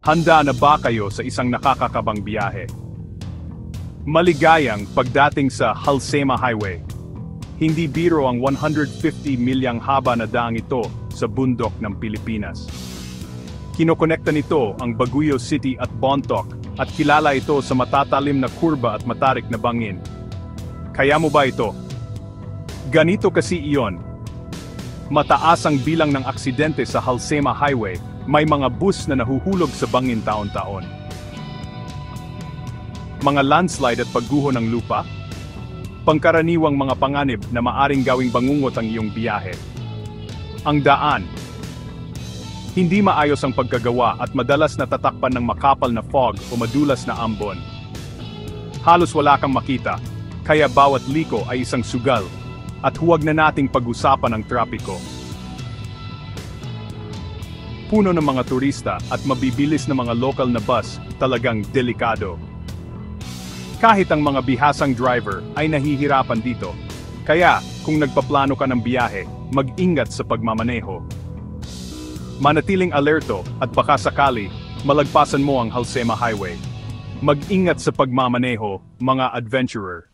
Handa na ba kayo sa isang nakakakabang biyahe? Maligayang pagdating sa Halsema Highway. Hindi biro ang 150 milyang haba na daang ito sa bundok ng Pilipinas. Kinokonekta nito ang Baguio City at Bontoc at kilala ito sa matatalim na kurba at matarik na bangin. Kaya mo ba ito? Ganito kasi iyon. Mataas ang bilang ng aksidente sa Halsema Highway, may mga bus na nahuhulog sa bangin taon-taon. Mga landslide at pagguho ng lupa, pangkaraniwang mga panganib na maaring gawing bangungot ang iyong biyahe. Ang daan. Hindi maayos ang pagkagawa at madalas natatakpan ng makapal na fog o madulas na ambon. Halos wala kang makita, kaya bawat liko ay isang sugal, at huwag na nating pag-usapan ang trapiko. Puno ng mga turista at mabibilis na mga local na bus, talagang delikado. Kahit ang mga bihasang driver ay nahihirapan dito. Kaya, kung nagpaplano ka ng biyahe, mag-ingat sa pagmamaneho. Manatiling alerto at baka sakali, malagpasan mo ang Halsema Highway. Mag-ingat sa pagmamaneho, mga adventurer.